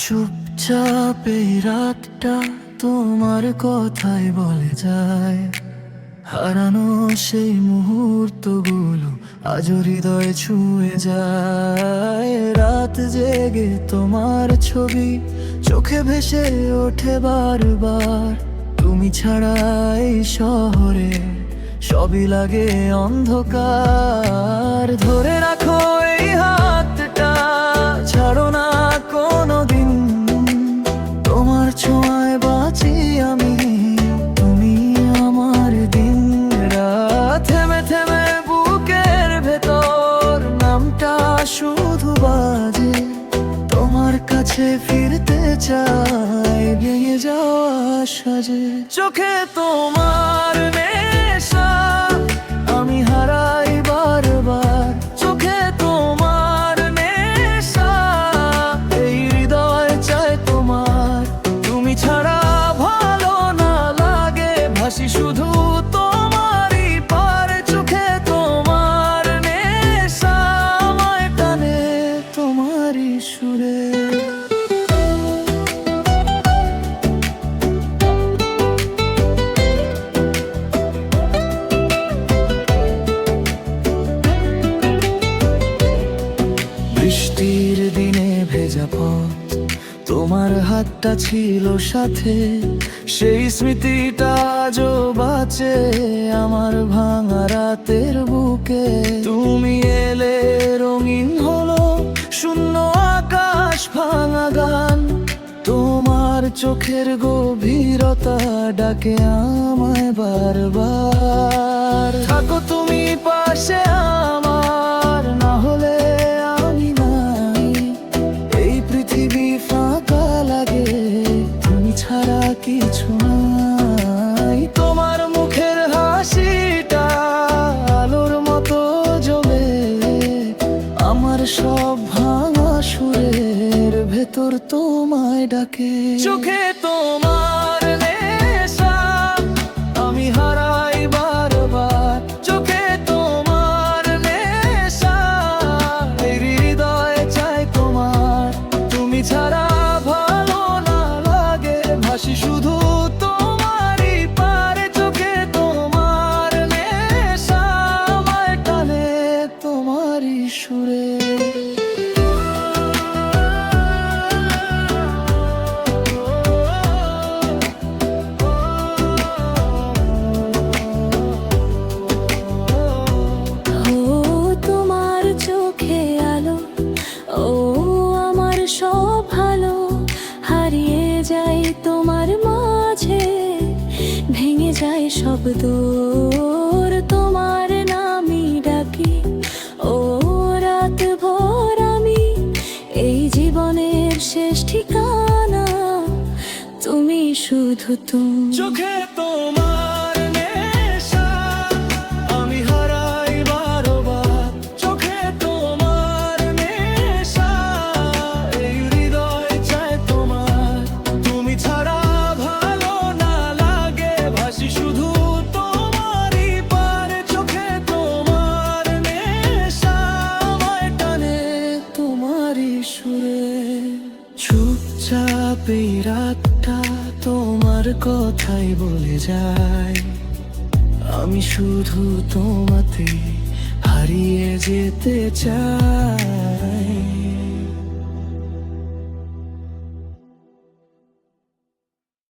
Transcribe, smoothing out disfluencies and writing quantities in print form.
চুপচাপ এই রাতটা তোমার কথাই বলে যায়, হারানো সেই মুহূর্তগুলো আজ হৃদয়ে ছুঁয়ে যায়। রাত জেগে তোমার ছবি চোখে ভেসে ওঠে বারবার, তুমি ছাড়া এই শহরে সবই লাগে অন্ধকার। ধরে রাখো এই হাতটা, ছাড়ো না কোনোদিন, তোমার ছোঁয়ায় বাঁচি আমি, তুমি আমার দিন রাত। থেমে থেমে বুকের ভেতর নামটা শুধু বাজে, তোমার কাছে ফিরতে চাই ভেঙে যাওয়া সাজে। চোখে তোমার নেশা আমি হারাই বারবার, চোখে তোমার নেশা এই হৃদয় চায় তোমার। তুমি ছাড়া ভালো না লাগে, ভাসি শুধু তোমারই পার। চোখে তোমার নেশা আমায় টানে তোমারই সুরে। বৃষ্টির দিনে ভেজা পথ, তোমার হাতটা ছিল সাথে, সেই স্মৃতিটা আজও বাঁচে আমার ভাঙা রাতের বুকে। তুমি এলে রঙিন হলো শূন্য আকাশ ভাঙা গান, তোমার চোখের গভীরতা ডাকে আমায় বারবার। থাকো তুমি পাশে আমার, না হলে আমি নাই। এই পৃথিবী ফাঁকা লাগে, তুমি ছাড়া কিছু নাই। তোমার মুখের হাসিটা আলোর মতো জ্বলে, আমার সব ভাঙা সুরের ভেতর তোমায় ডাকে। চোখে তোমার নেশা আমি হারাই বারবার, চোখে তোমার নেশা এই হৃদয় চায় তোমার। তুমি ছাড়া ভালো না লাগে, ভাসি শুধু তোমারই পারে। চোখে তোমার নেশা আমায় টানে তোমারই সুরে। সব ভালো হারিয়ে যায় তোমার মাঝে, ভেঙে যায় সব দূর তোমার নামই ডাকি। ও রাত ভোর আমি এই জীবনের শেষ ঠিকানা, তুমি শুধু তুমি। চোখে তোমার নেশা আমি হারাই বারবার, চোখে তোমার নেশা এই হৃদয় চায় তোমার। তুমি ছাড়া ভালো না লাগে, ভাসি শুধু তোমারই পারে। চোখে তোমার নেশা আমায় টানে তোমারই সুরে। চুপচাপ এই রাতটা তোমার কথাই বলে যায়, আমি শুধু তোমাতে হারিয়ে যেতে চাই।